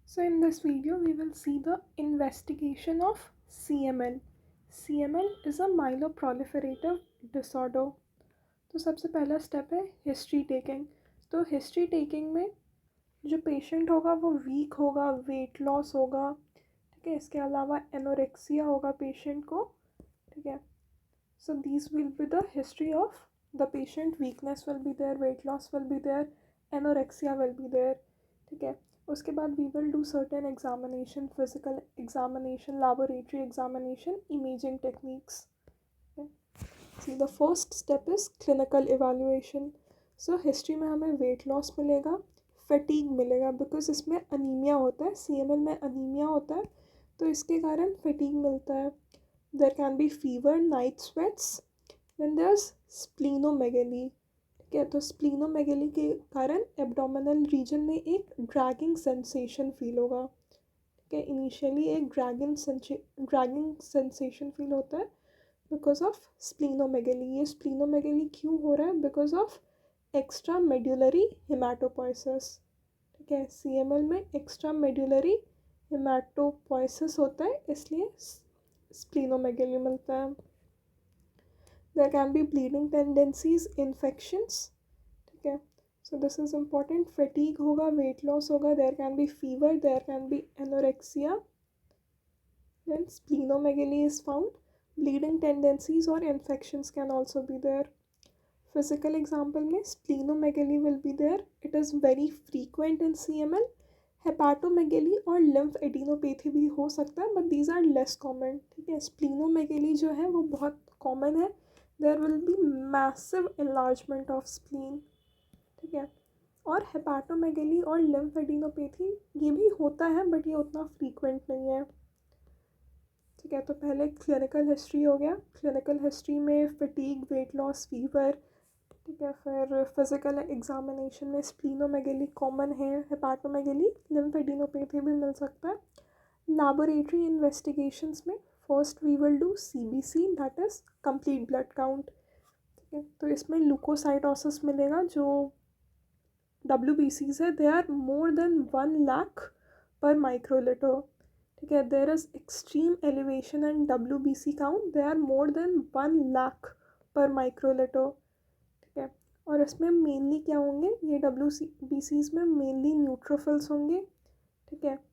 So in this video we will see the investigation of CML. CML is a myeloproliferative disorder. तो सबसे पहला step है history taking. तो history taking में जो पेशेंट होगा वो वीक होगा, वेट लॉस होगा, ठीक है. इसके अलावा एनोरेक्सिया होगा पेशेंट को, ठीक है. So these will be the history of the patient. Weakness will be there, weight loss will be there, anorexia will be there, ठीक है. उसके बाद we will do certain examination, physical examination, laboratory examination, imaging techniques. See the first step is clinical evaluation. So history में हमें weight loss मिलेगा, fatigue मिलेगा, because इसमें anaemia होता है. CML में अनीमिया होता है तो इसके कारण फटीग मिलता है. There can be fever, night sweats. Then there is splenomegaly, ठीक है. तो स्प्लीनोमेगेली के कारण एब्डोमिनल रीजन में एक ड्रैगिंग सेंसेशन फील होगा, ठीक है. इनिशियली एक ड्रैगिंग सेंसेशन फील होता है बिकॉज ऑफ स्प्लीनोमेगेली. ये स्प्लीनोमेगेली क्यों हो रहा है? Because of extra medullary haematopoiesis, ठीक है. CML में एक्स्ट्रा मेड्यूलरी हेमाटोपोइसिस होता है, इसलिए स्प्लीनोमेगेली मिलता है. There can be bleeding tendencies, infections, ठीक है. So this is important. Fatigue होगा, weight loss होगा, there can be fever, there can be anorexia, then splenomegaly is found. Bleeding tendencies or infections can also be there. Physical example में splenomegaly will be there. It is very frequent in CML. हेपाटोमेगेली और lymph adenopathy भी हो सकता है, but these are less common, ठीक है. Splenomegaly जो है वो बहुत कॉमन है. There will be massive enlargement of spleen, ठीक है. और हेपाटोमेगेली और लिम्फ एडिनोपैथी ये भी होता है, बट ये उतना फ्रीक्वेंट नहीं है, ठीक है. तो पहले क्लिनिकल हिस्ट्री हो गया. क्लिनिकल हिस्ट्री में फटीग, वेट लॉस, फीवर, ठीक है. फिर फिजिकल एग्जामिनेशन में स्प्लीनोमेगेली कॉमन है, हेपाटोमेगेली, लिम्फ एडिनोपैथी भी मिल सकता है. लैबोरेटरी इन्वेस्टिगेशंस में first we will do CBC, that is complete blood count, ठीक है. तो इसमें ल्यूकोसाइटोसिस मिलेगा. जो WBCs है they are more than 1 lakh per microlitre, ठीक है. There is extreme elevation and WBC count, they are more than 1 lakh per microlitre, ठीक है. और इसमें मेनली क्या होंगे? ये WBCs में मेनली न्यूट्रोफिल्स होंगे, ठीक है.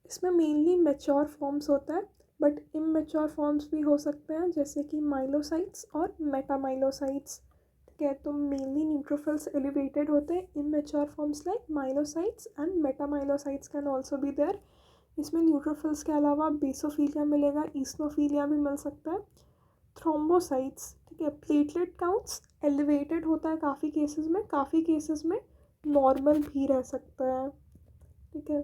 इसमें मेनली मैच्योर फॉर्म्स होता है, बट इमैच्योर फॉर्म्स भी हो सकते हैं, जैसे कि माइलोसाइट्स और मेटामाइलोसाइट्स, ठीक है. तो मेनली न्यूट्रोफिल्स एलिवेटेड होते हैं. Immature forms like myelocytes and metamyelocytes can also be there. इसमें न्यूट्रोफिल्स के अलावा बेसोफिलिया मिलेगा, ईस्नोफिलिया भी मिल सकता है. थ्रोम्बोसाइट्स, ठीक है. प्लेटलेट काउंट्स एलिवेटेड होता है काफ़ी केसेस में नॉर्मल भी रह सकता है, ठीक है.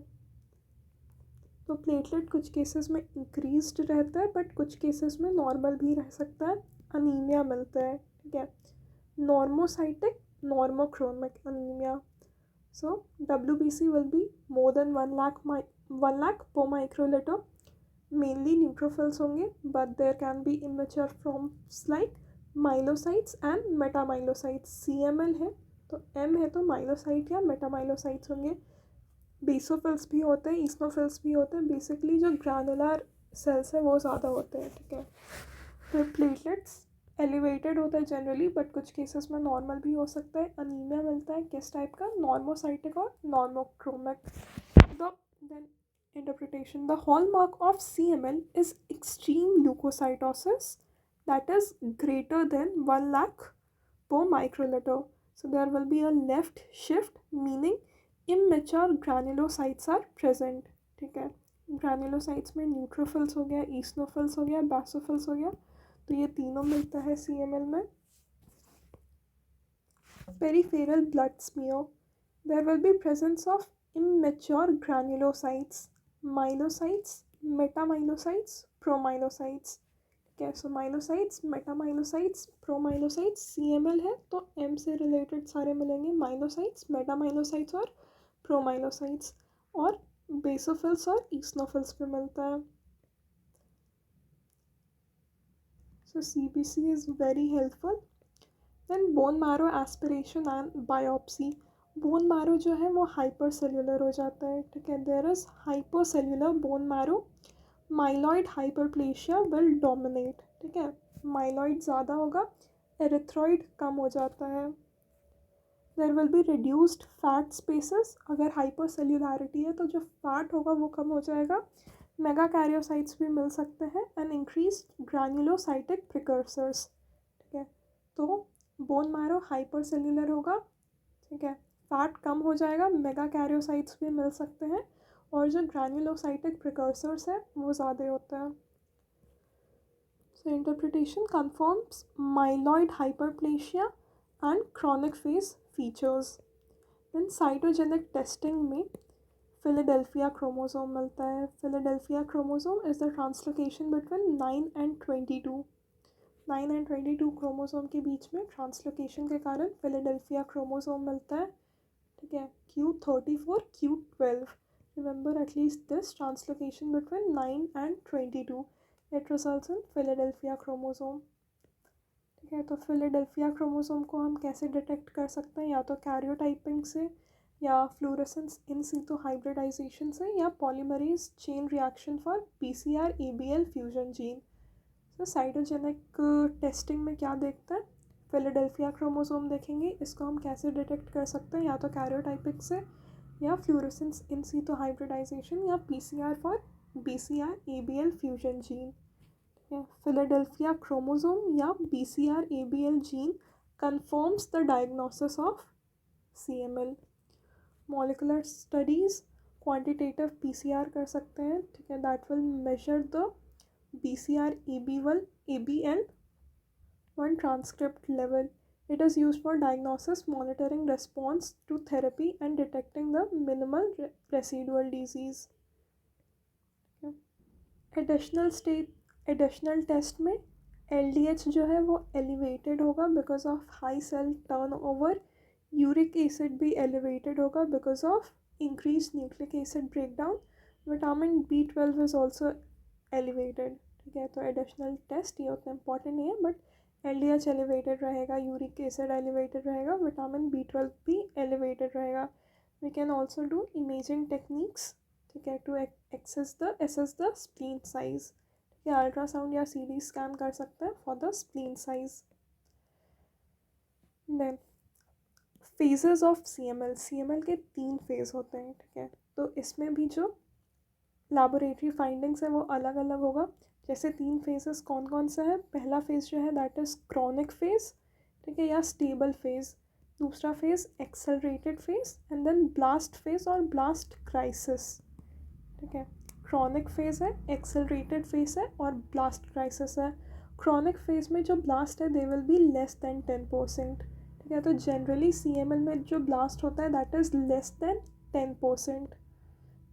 तो प्लेटलेट कुछ केसेस में इंक्रीज्ड रहता है, बट कुछ केसेस में नॉर्मल भी रह सकता है. अनीमिया मिलता है, ठीक है. Normocytic, normochromic anaemia. So WBC will be more than 1 lakh per microlitre. Mainly neutrophils होंगे, but there can be immature forms like myelocytes and metamyelocytes. CML है तो M है तो माइलोसाइट या मेटामाइलोसाइट्स होंगे. बेसोफिल्स भी होते हैं, ईस्नोफिल्स भी होते हैं. बेसिकली जो ग्रैनुलर सेल्स है वो ज़्यादा होते हैं, ठीक है. फिर प्लेटलेट्स एलिवेटेड होता है जनरली, बट कुछ केसेस में नॉर्मल भी हो सकता है. अनीमिया मिलता है किस टाइप का? नॉर्मोसाइटिक और normochromic. Then interpretation. The hallmark of CML is extreme leukocytosis that is greater than 1 lakh per microliter. So there will be a left shift, meaning immature granulocytes are present, ठीक है. Granulocytes में neutrophils हो गया, ईस्नोफिल्स हो गया, बैसोफिल्स हो गया. तो ये तीनों मिलता है CML में. Peripheral blood smear. There will be presence of immature granulocytes, myelocytes, metamyelocytes, promyelocytes, ठीक है. सो माइलोसाइट्स, मेटामाइलोसाइट्स, प्रोमाइलोसाइट्स. CML है तो M से रिलेटेड सारे मिलेंगे. माइलोसाइट्स, मेटामाइलोसाइट्स और प्रोमाइलोसाइट्स. और बेसोफिल्स और ईस्नोफिल्स पे मिलता है. सो CBC is very helpful. Then bone marrow aspiration and biopsy. Bone marrow जो है वो हाइपर सेल्यूलर हो जाता है, ठीक है। There is hypercellular bone marrow, myeloid hyperplasia will dominate, ठीक है। माइलॉइड ज़्यादा होगा, एरिथ्रॉइड कम हो जाता है। There will be reduced fat spaces, अगर हाइपर सेल्यूलरिटी है तो जो फैट होगा वो कम हो जाएगा। मेगा कैरियोसाइट्स भी मिल सकते हैं एंड इंक्रीज ग्रैन्युलोसाइटिक प्रिकर्सर्स, ठीक है। तो बोन मैरो हाइपर सेल्यूलर होगा, ठीक है, फैट कम हो जाएगा, मेगा कैरियोसाइट्स भी मिल सकते हैं और जो ग्रैन्युलोसाइटिक प्रिकर्सर्स है वो ज़्यादा होता है। So interpretation confirms myeloid hyperplasia and chronic phase features. Then cytogenic testing में Philadelphia chromosome मिलता है. Philadelphia chromosome is the translocation between 9 and 22. 9 and 22 chromosome के बीच में ट्रांसलोकेशन के कारण फिलाडेल्फिया क्रोमोसोम मिलता है, ठीक है। Q34, Q12. Remember at least this translocation between 9 and 22. It results in Philadelphia chromosome, ठीक है। तो फिलाडेल्फिया क्रोमोसोम को हम कैसे डिटेक्ट कर सकते हैं, या तो कैरियोटाइपिंग से, या फ्लोरेसेंस इन सीटो हाइब्रिडाइजेशन से, या polymerase chain reaction for PCR ABL fusion gene. तो साइटोजेनिक टेस्टिंग में क्या देखते हैं, फिलाडेल्फिया क्रोमोसोम देखेंगे, इसको हम कैसे डिटेक्ट कर सकते हैं, या तो कैरियोटाइपिक से, या फ्लोरेसेंस इन सीटो हाइब्रिडाइजेशन, या PCR for BCR ABL fusion gene. Philadelphia chromosome या BCR ABL gene confirms the diagnosis of CML. Molecular studies quantitative PCR कर सकते हैं, ठीक है, that will measure the BCR ABL one transcript level. It is used for diagnosis, monitoring response to therapy and detecting the minimal residual disease. Additional test में LDH जो है वो elevated होगा because of high cell turnover, uric acid भी elevated होगा because of increase nucleic acid breakdown, vitamin B12 is also elevated, ठीक है। तो एडिशनल टेस्ट ये उतना इंपॉर्टेंट नहीं है, बट LDH एलिवेटेड रहेगा, यूरिक एसिड एलिवेटेड रहेगा, विटामिन B12 भी एलिवेटेड रहेगा। We can also do imaging techniques, ठीक है, to access the spleen size, या अल्ट्रासाउंड या CD स्कैन कर सकते हैं for the spleen size. Then phases of CML के 3 फेज होते हैं, ठीक है। तो इसमें भी जो लैबोरेटरी फाइंडिंग्स है वो अलग अलग होगा। जैसे 3 फेजेस कौन कौन सा है, पहला फेज जो है दैट इज़ क्रॉनिक फेज, ठीक है, या स्टेबल फेज। दूसरा phase accelerated phase, and then blast phase और ब्लास्ट क्राइसिस, ठीक है। क्रॉनिक फेज है, एक्सेलरेटेड फेज है और ब्लास्ट क्राइसिस है। क्रॉनिक फेज में जो ब्लास्ट है they will be less than 10%, ठीक है। तो जनरली CML में जो ब्लास्ट होता है that is less than 10%।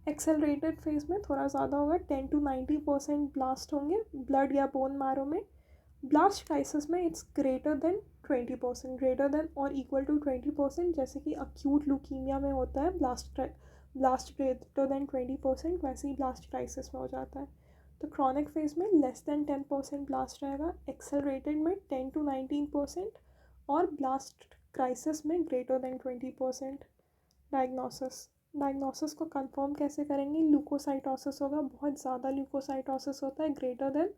Accelerated phase में थोड़ा ज़्यादा होगा, 10 to 90% ब्लास्ट होंगे ब्लड या बोन मैरो में। ब्लास्ट क्राइसिस में it's greater than 20%, greater than और इक्वल टू 20%, जैसे कि अक्यूट लुकीमिया में होता है ब्लास्ट ग्रेटर देन 20%, वैसे ही ब्लास्ट क्राइसिस में हो जाता है। तो क्रॉनिक फेज में लेस देन 10% ब्लास्ट रहेगा, एक्सेलरेटेड में 10 to 19% और ब्लास्ट क्राइसिस में ग्रेटर देन 20%। डायग्नोसिस को कंफर्म कैसे करेंगे, ल्यूकोसाइटोसिस होगा, बहुत ज़्यादा ल्यूकोसाइटोसिस होता है, greater than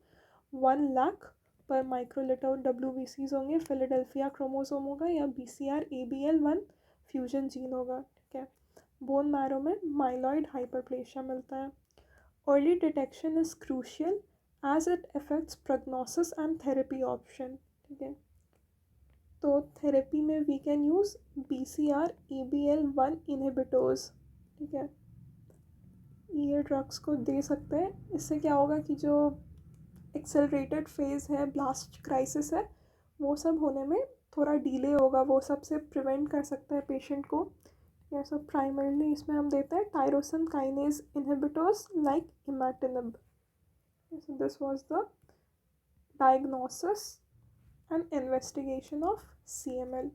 1 lakh per microlitre WBCs होंगे, फिलाडेल्फिया क्रोमोसोम होगा, या BCR ABL1 फ्यूजन जीन होगा, ठीक है। बोन मैरो में माइलॉइड हाइपरप्लेशिया मिलता है। Early detection is crucial as it affects prognosis and therapy option, ठीक है। तो थेरेपी में we can use BCR ABL1 inhibitors, ठीक है, ये ड्रग्स को दे सकते हैं। इससे क्या होगा कि जो एक्सेलरेटेड फेज़ है, ब्लास्ट क्राइसिस है, वो सब होने में थोड़ा डिले होगा, वो सब से प्रिवेंट कर सकता है पेशेंट को। ये सब प्राइमरली इसमें हम देते हैं tyrosine kinase inhibitors like imatinib. So this was the diagnosis and investigation of CML.